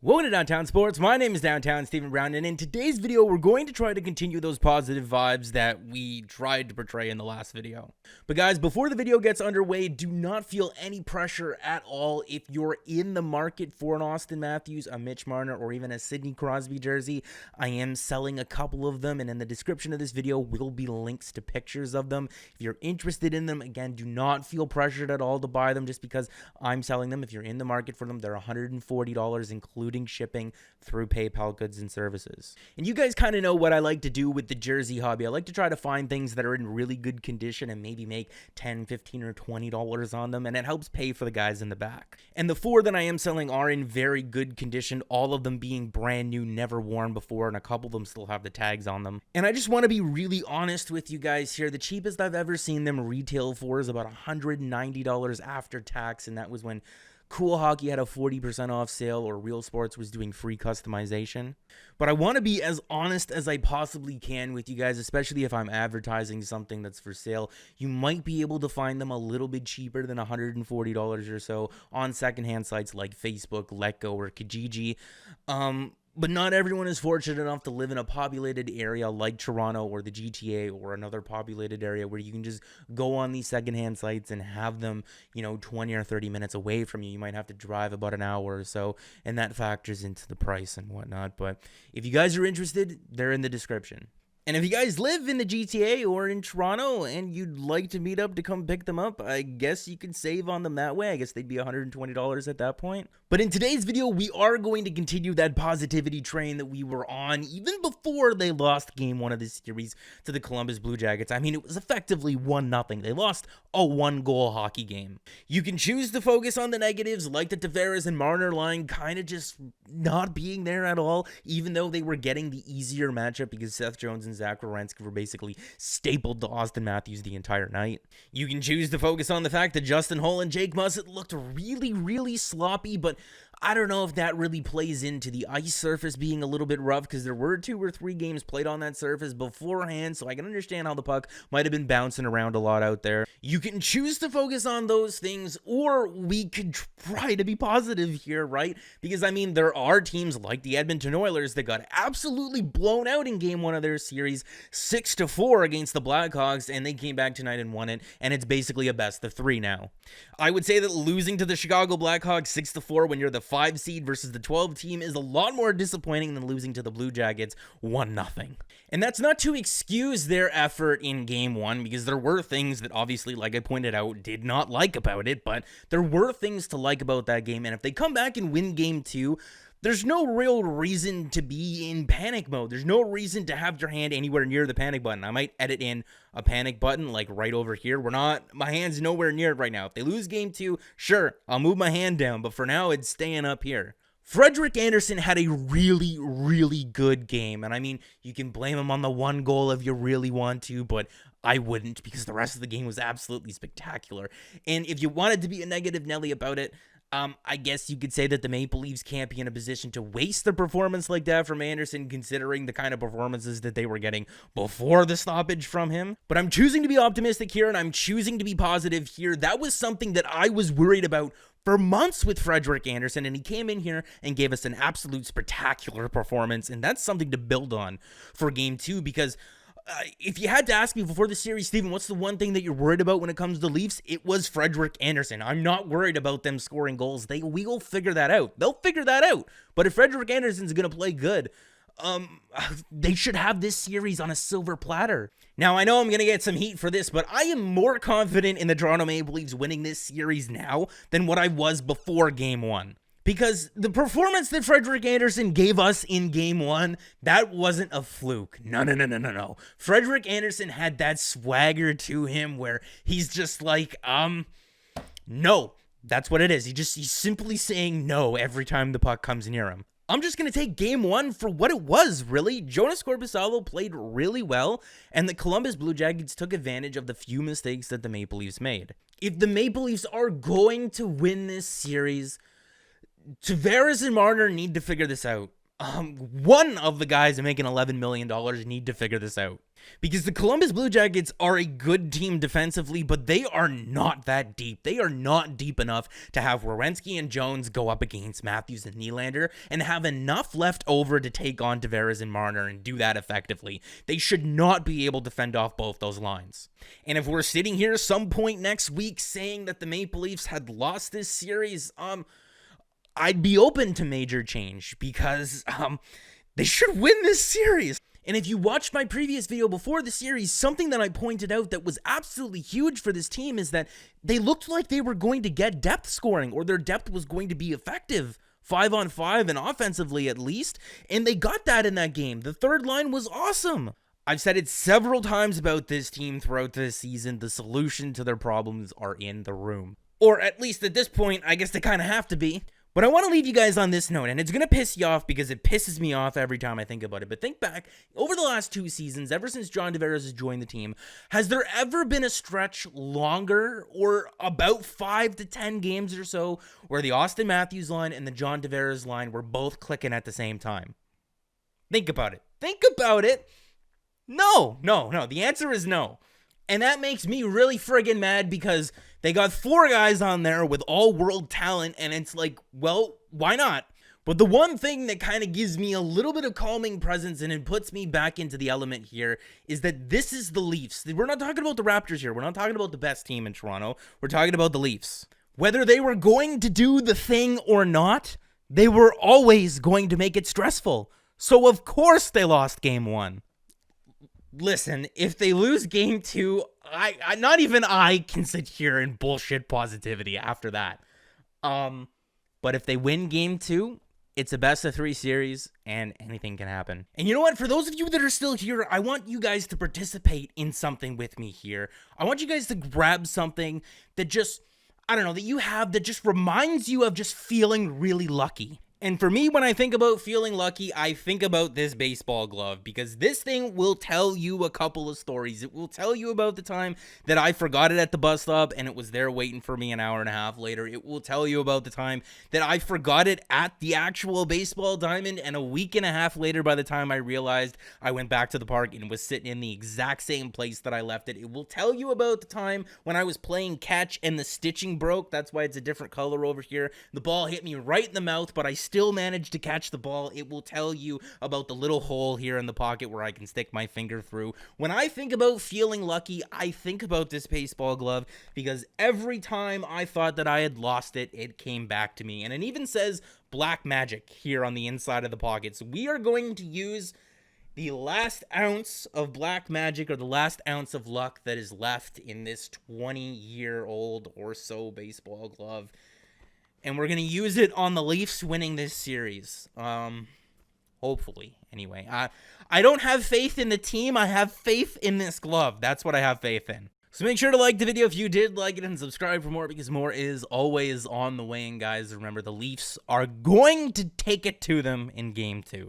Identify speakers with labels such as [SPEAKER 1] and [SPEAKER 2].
[SPEAKER 1] Welcome to Downtown Sports. My name is Downtown Stephen Brown, and in today's video, we're going to try to continue those positive vibes that we tried to portray in the last video. But guys, before the video gets underway, do not feel any pressure at all if you're in the market for an Austin Matthews, a Mitch Marner, or even a Sidney Crosby jersey. I am selling a couple of them, and in the description of this video will be links to pictures of them. If you're interested in them, again, do not feel pressured at all to buy them just because I'm selling them. If you're in the market for them, they're $140, including shipping through PayPal Goods and Services. And you guys kind of know what I like to do with the jersey hobby. I like to try to find things that are in really good condition and maybe make $10, $15, or $20 on them, and it helps pay for the guys in the back. And the four that I am selling are in very good condition, all of them being brand new, never worn before, and a couple of them still have the tags on them. And I just want to be really honest with you guys here. The cheapest I've ever seen them retail for is about $190 after tax, and that was when Cool Hockey had a 40% off sale, or Real Sports was doing free customization. But I want to be as honest as I possibly can with you guys, especially if I'm advertising something that's for sale. You might be able to find them a little bit cheaper than $140 or so on secondhand sites like Facebook, Letgo, or Kijiji. But not everyone is fortunate enough to live in a populated area like Toronto or the GTA or another populated area where you can just go on these secondhand sites and have them, 20 or 30 minutes away from you. You might have to drive about an hour or so, and that factors into the price and whatnot. But if you guys are interested, they're in the description. And if you guys live in the GTA or in Toronto and you'd like to meet up to come pick them up, I guess you can save on them that way. I guess they'd be $120 at that point. But in today's video, we are going to continue that positivity train that we were on even before they lost game one of this series to the Columbus Blue Jackets. I mean, it was effectively 1-0. They lost a one-goal hockey game. You can choose to focus on the negatives, like the Tavares and Marner line kind of just not being there at all, even though they were getting the easier matchup because Seth Jones and Zach Werenski were basically stapled to Austin Matthews the entire night. You can choose to focus on the fact that Justin Holl and Jake Mussett looked really, really sloppy, but I don't know if that really plays into the ice surface being a little bit rough because there were 2 or 3 games played on that surface beforehand, so I can understand how the puck might have been bouncing around a lot out there. You can choose to focus on those things, or we could try to be positive here, right? Because, I mean, there are teams like the Edmonton Oilers that got absolutely blown out in game 1 of their series, 6-4 against the Blackhawks, and they came back tonight and won it, and it's basically a best of 3 now. I would say that losing to the Chicago Blackhawks 6-4 when you're the 5 seed versus the 12 team is a lot more disappointing than losing to the Blue Jackets 1-0. And that's not to excuse their effort in game 1, because there were things that obviously, like I pointed out, did not like about it, but there were things to like about that game, and if they come back and win game 2, there's no real reason to be in panic mode. There's no reason to have your hand anywhere near the panic button. I might edit in a panic button like right over here. My hand's nowhere near it right now. If they lose game 2, sure, I'll move my hand down, but for now it's staying up here. Frederik Andersen had a really, really good game, and I mean, you can blame him on the one goal if you really want to, but I wouldn't, because the rest of the game was absolutely spectacular. And if you wanted to be a negative Nelly about it, I guess you could say that the Maple Leafs can't be in a position to waste a performance like that from Andersen, considering the kind of performances that they were getting before the stoppage from him. But I'm choosing to be optimistic here, and I'm choosing to be positive here. That was something that I was worried about for months with Frederik Andersen, and he came in here and gave us an absolute spectacular performance, and that's something to build on for game 2, because if you had to ask me before the series, Steven, what's the one thing that you're worried about when it comes to the Leafs? It was Frederik Andersen. I'm not worried about them scoring goals. We will figure that out. They'll figure that out. But if Frederik Andersen's going to play good, they should have this series on a silver platter. Now, I know I'm going to get some heat for this, but I am more confident in the Toronto Maple Leafs winning this series now than what I was before game 1. Because the performance that Frederik Andersen gave us in game 1, that wasn't a fluke. No. Frederik Andersen had that swagger to him where he's just like, no. That's what it is. He's simply saying no every time the puck comes near him. I'm just going to take game 1 for what it was, really. Jonas Korpisalo played really well, and the Columbus Blue Jackets took advantage of the few mistakes that the Maple Leafs made. If the Maple Leafs are going to win this series, Tavares and Marner need to figure this out. One of the guys making $11 million need to figure this out. Because the Columbus Blue Jackets are a good team defensively, but they are not that deep. They are not deep enough to have Werenski and Jones go up against Matthews and Nylander and have enough left over to take on Tavares and Marner and do that effectively. They should not be able to fend off both those lines. And if we're sitting here some point next week saying that the Maple Leafs had lost this series, I'd be open to major change because they should win this series. And if you watched my previous video before the series, something that I pointed out that was absolutely huge for this team is that they looked like they were going to get depth scoring, or their depth was going to be effective 5-on-5 and offensively at least, and they got that in that game. The third line was awesome. I've said it several times about this team throughout this season. The solution to their problems are in the room. Or at least at this point, I guess they kind of have to be. But I want to leave you guys on this note, and it's going to piss you off because it pisses me off every time I think about it. But think back, over the last 2 seasons, ever since John Tavares has joined the team, has there ever been a stretch longer or about 5 to 10 games or so where the Austin Matthews line and the John Tavares line were both clicking at the same time? Think about it. Think about it. No. The answer is no. And that makes me really friggin' mad because they got 4 guys on there with all-world talent, and it's like, well, why not? But the one thing that kind of gives me a little bit of calming presence and it puts me back into the element here is that this is the Leafs. We're not talking about the Raptors here. We're not talking about the best team in Toronto. We're talking about the Leafs. Whether they were going to do the thing or not, they were always going to make it stressful. So of course they lost game 1. Listen, if they lose game 2, I not even I can sit here and bullshit positivity after that. But if they win game 2, it's a best of 3 series and anything can happen. And you know what? For those of you that are still here, I want you guys to participate in something with me here. I want you guys to grab something that just, I don't know, that you have that just reminds you of just feeling really lucky. And for me, when I think about feeling lucky, I think about this baseball glove because this thing will tell you a couple of stories. It will tell you about the time that I forgot it at the bus stop and it was there waiting for me an hour and a half later. It will tell you about the time that I forgot it at the actual baseball diamond, and a week and a half later, by the time I realized, I went back to the park and was sitting in the exact same place that I left it. It will tell you about the time when I was playing catch and the stitching broke. That's why it's a different color over here. The ball hit me right in the mouth, but I still managed to catch the ball. It will tell you about the little hole here in the pocket where I can stick my finger through. When I think about feeling lucky, I think about this baseball glove because every time I thought that I had lost it, it came back to me. And it even says Black Magic here on the inside of the pocket. So we are going to use the last ounce of black magic, or the last ounce of luck that is left in this 20-year-old or so baseball glove. And we're going to use it on the Leafs winning this series. Hopefully, anyway. I don't have faith in the team. I have faith in this glove. That's what I have faith in. So make sure to like the video if you did like it and subscribe for more because more is always on the way. And guys, remember the Leafs are going to take it to them in game 2.